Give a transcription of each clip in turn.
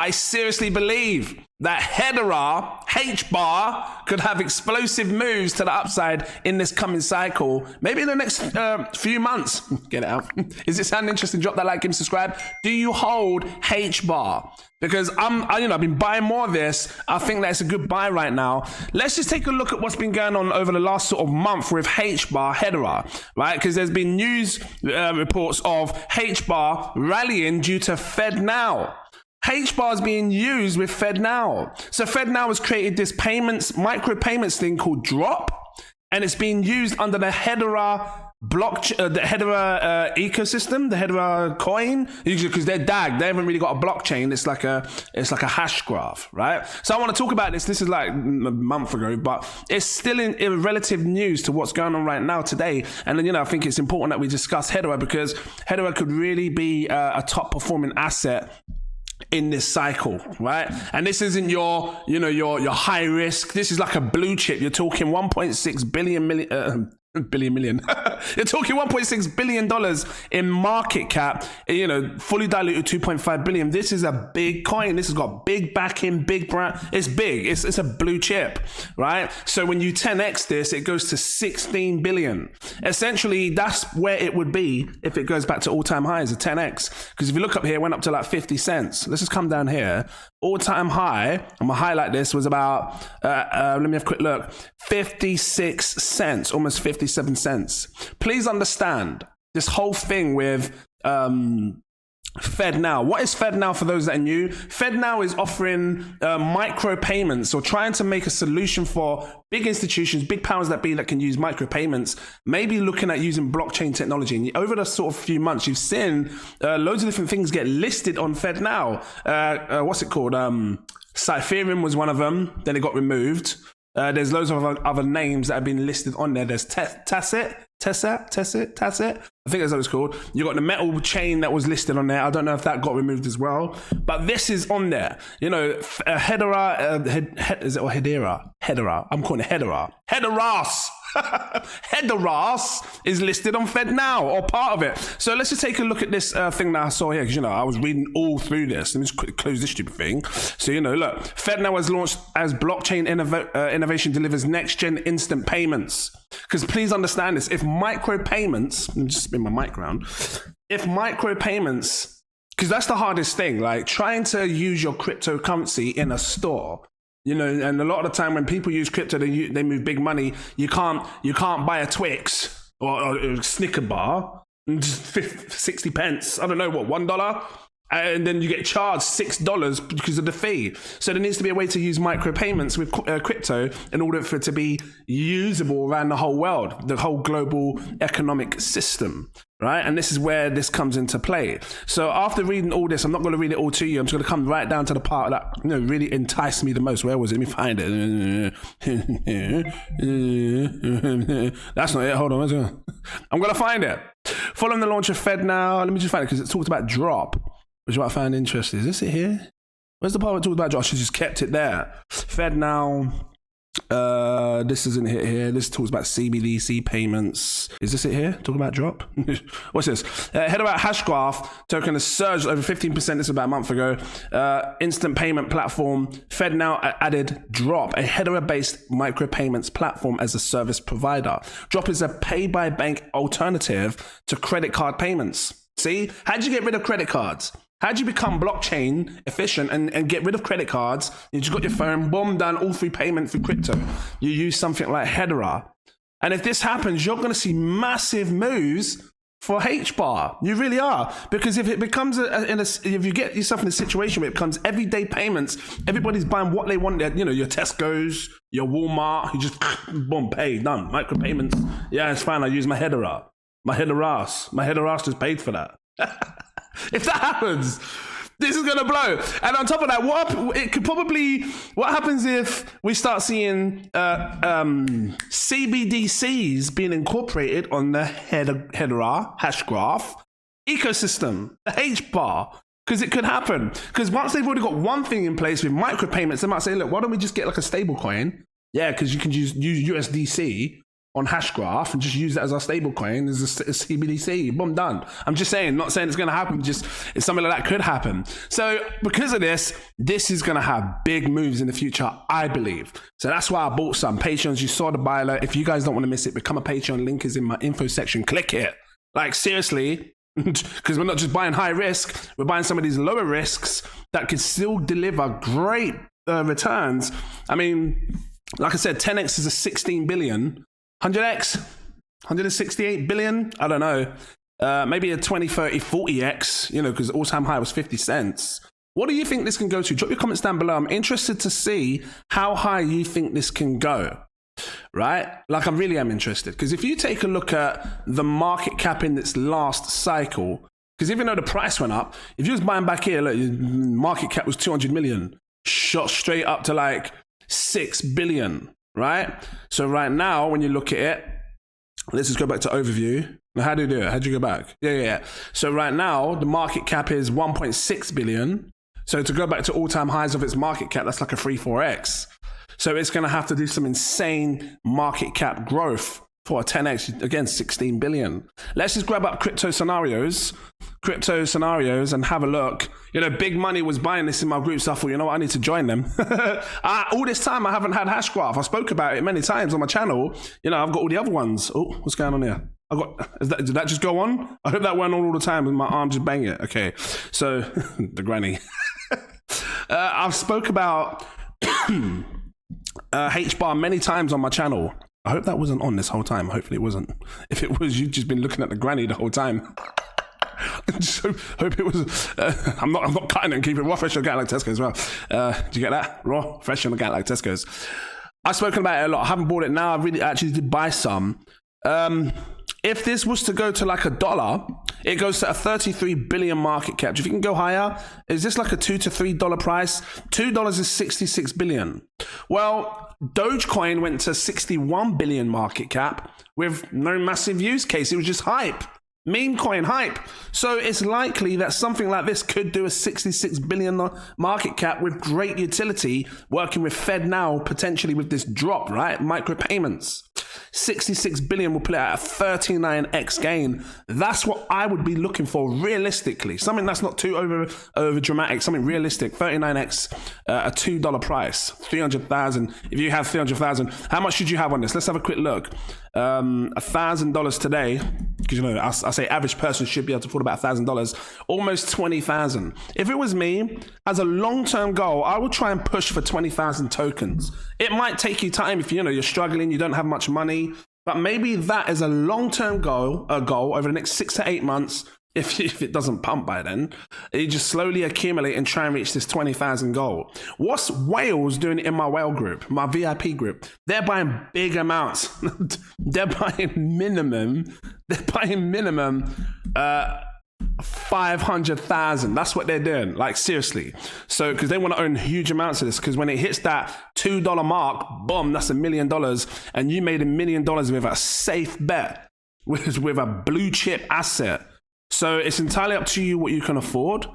I seriously believe that Hedera, HBAR, could have explosive moves to the upside in this coming cycle, maybe in the next few months. Get it out. Is it sound interesting? Drop that like and subscribe. Do you hold HBAR? Because I've been buying more of this. I think that's a good buy right now. Let's just take a look at what's been going on over the last sort of month with HBAR, Hedera, right? Because there's been news reports of HBAR rallying due to FedNow. HBAR is being used with FedNow. So FedNow has created this micro payments thing called Drop, and it's being used under the Hedera blockchain, the Hedera ecosystem, the Hedera coin, usually because they're DAG, they haven't really got a blockchain. It's like a hash graph, right? So I want to talk about this. This is like a month ago, but it's still in relative news to what's going on right now today. And then, I think it's important that we discuss Hedera, because Hedera could really be a top performing asset in this cycle, right? And this isn't your high risk. This is like a blue chip. You're talking 1.6 billion. You're talking $1.6 billion in market cap, fully diluted 2.5 billion. This is a big coin. This has got big backing, big brand. It's big. It's a blue chip, right? So when you 10x this, it goes to 16 billion. Essentially, that's where it would be if it goes back to all-time highs of 10x. Because if you look up here, it went up to like 50 cents. Let's just come down here. All-time high, I'm gonna highlight this, was about, let me have a quick look, 56 cents, almost 57 cents. Please understand this whole thing with FedNow. What is FedNow for those that are new? FedNow is offering micro payments, or trying to make a solution for big institutions, big powers that be, that can use micro payments, maybe looking at using blockchain technology. And over the sort of few months, you've seen loads of different things get listed on FedNow. What's it called? Ethereum was one of them. Then it got removed. There's loads of other names that have been listed on there. There's Tacit. I think that's what it's called. You got the metal chain that was listed on there. I don't know if that got removed as well, but this is on there. Hedera, is it, or Hedera? Hedera. I'm calling it Hedera. Hederas. Hederas is listed on FedNow, or part of it. So let's just take a look at this thing that I saw here, because I was reading all through this. Let me just quickly close this stupid thing. So look, FedNow has launched as blockchain innovation delivers next gen instant payments. Because please understand this: if micro payments, let me just spin my mic around. If micro payments, because that's the hardest thing, like trying to use your cryptocurrency in a store. And a lot of the time when people use crypto, they move big money. You can't buy a Twix or a Snicker bar, and just 60 pence. I don't know what, $1. And then you get charged $6 because of the fee. So there needs to be a way to use micropayments with crypto in order for it to be usable around the whole world, the whole global economic system, right? And this is where this comes into play. So after reading all this, I'm not going to read it all to you. I'm just going to come right down to the part that really enticed me the most. Where was it? Let me find it. That's not it. Hold on. I'm going to find it. Following the launch of FedNow, let me just find it, because it talked about Drop, which is what I found interesting. Is this it here? Where's the part that talks about Drop? She just kept it there. FedNow. This isn't it here. This talks about CBDC payments. Is this it here? Talking about Drop? What's this? Hedera Hashgraph token has surged over 15%. This is about a month ago. Instant payment platform. FedNow added Drop, a Hedera-based micropayments platform, as a service provider. Drop is a pay-by-bank alternative to credit card payments. See? How'd you get rid of credit cards? How'd you become blockchain efficient and get rid of credit cards? You just got your phone, boom, done, all through payment through crypto. You use something like Hedera. And if this happens, you're going to see massive moves for HBAR. You really are. Because if it becomes, if you get yourself in a situation where it becomes everyday payments, everybody's buying what they want, your Tesco's, your Walmart, you just, boom, pay, done. Micropayments. Yeah, it's fine. I use my Hedera. My Hedera just paid for that. If that happens, this is going to blow. And on top of that, what happens if we start seeing CBDCs being incorporated on the Hedera Hashgraph ecosystem, the HBAR? Because it could happen. Because once they've already got one thing in place with micropayments, they might say, look, why don't we just get like a stable coin? Yeah, because you can use USDC on Hashgraph and just use that as our stable coin as a CBDC. Boom, done. I'm just saying, not saying it's going to happen, just it's something like that could happen. So because of this is going to have big moves in the future, I believe. So that's why I bought some Patreons. You saw the buy alert. If you guys don't want to miss it, become a Patreon. Link is in my info section. Click it. Like seriously, because we're not just buying high risk, we're buying some of these lower risks that could still deliver great returns. I mean, like I said, 10x is a 16 billion. 100x, 168 billion. I don't know. Maybe a 20, 30, 40x, you know, because all-time high was 50 cents. What do you think this can go to? Drop your comments down below. I'm interested to see how high you think this can go, right? Like I really am interested. Because if you take a look at the market cap in its last cycle, because even though the price went up, if you was buying back here, look, market cap was 200 million, shot straight up to like 6 billion, right? So right now, when you look at it, let's just go back to overview. Now, how do you do it? How do you go back? Yeah. So right now, the market cap is 1.6 billion. So to go back to all-time highs of its market cap, that's like a 3-4x. So it's going to have to do some insane market cap growth for a 10x, again, 16 billion. Let's just grab up crypto scenarios and have a look. You know, Big Money was buying this in my group, so I thought, you know what, I need to join them. All this time, I haven't had Hashgraph. I spoke about it many times on my channel. You know, I've got all the other ones. Oh, what's going on here? Did that just go on? I hope that went on all the time and my arm just bang it. Okay, so the granny. I've spoke about HBAR many times on my channel. I hope that wasn't on this whole time. Hopefully it wasn't. If it was, you've just been looking at the granny the whole time. So hope it was. I'm not cutting it and keeping it raw, fresh on the gut like Tesco as well. Do you get that? Raw, fresh on the gut like Tesco's. I've spoken about it a lot. I haven't bought it now. I really actually did buy some. If this was to go to like $1, it goes to a 33 billion market cap. Do you think it can go higher? Is this like a $2 to $3 price? $2 is 66 billion. Well, Dogecoin went to 61 billion market cap with no massive use case. It was just hype. Meme coin hype. So it's likely that something like this could do a 66 billion market cap with great utility, working with FedNow, potentially with this drop, right? Micropayments. 66 billion will put it at a 39x gain. That's what I would be looking for realistically. Something that's not too over dramatic, something realistic. 39x, a $2 price, 300,000. If you have 300,000, how much should you have on this? Let's have a quick look. $1,000 today, because you know, I say average person should be able to afford about $1,000, almost 20,000. If it was me, as a long-term goal, I would try and push for 20,000 tokens. It might take you time if you know you're struggling, you don't have much money, but maybe that is a long-term goal over the next 6 to 8 months. If it doesn't pump by then, you just slowly accumulate and try and reach this 20,000 goal. What's whales doing in my whale group, my VIP group? They're buying big amounts. They're buying minimum 500,000. That's what they're doing. Like seriously. So, because they want to own huge amounts of this, because when it hits that $2 mark, boom, that's $1 million. And you made $1 million with a safe bet, with a blue chip asset. So it's entirely up to you what you can afford.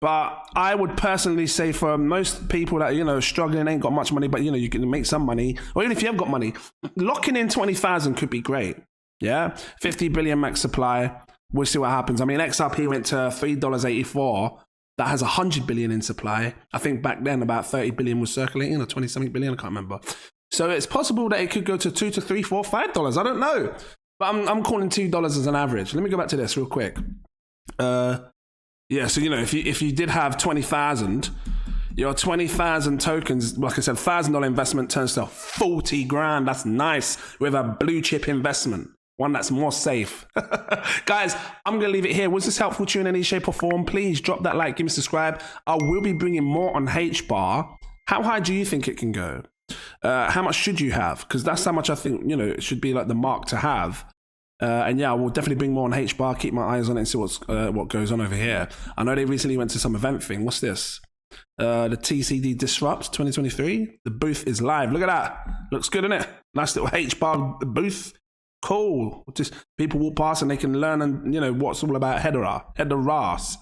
But I would personally say for most people that, you know, struggling, ain't got much money, but, you know, you can make some money. Or even if you have got money, locking in 20,000 could be great. Yeah. 50 billion max supply. We'll see what happens. I mean, XRP went to $3.84. That has 100 billion in supply. I think back then about 30 billion was circulating, or 20-something billion. I can't remember. So it's possible that it could go to $2 to $3, $4, $5. I don't know. But I'm calling $2 as an average. Let me go back to this real quick. Yeah, so you know, if you did have 20,000, your 20,000 tokens, like I said, $1,000 investment turns to 40 grand. That's nice with a blue chip investment, one that's more safe. Guys, I'm gonna leave it here. Was this helpful to you in any shape or form? Please drop that like, give me a subscribe. I will be bringing more on HBAR. How high do you think it can go? How much should you have? Because that's how much I think, you know, it should be like the mark to have. And yeah, we'll definitely bring more on HBAR. Keep my eyes on it and see what goes on over here. I know they recently went to some event thing. What's this? The TCD Disrupt 2023. The booth is live. Look at that. Looks good, isn't it? Nice little HBAR booth. Cool. Just people walk past and they can learn and, you know, what's all about Hedera. Hederas.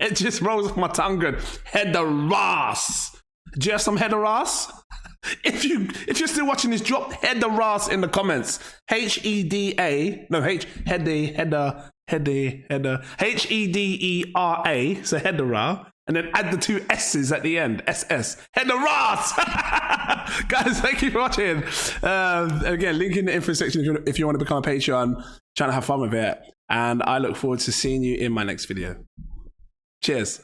It just rolls off my tongue good. Hederas. Do you have some Hederas? If you're still watching this, drop Hedera in the comments. Hedera. Hedera. So Hedera. And then add the 2 S's at the end. SS. Hedera. Guys, thank you for watching. Again, link in the info section if you want to become a Patreon. Trying to have fun with it. And I look forward to seeing you in my next video. Cheers.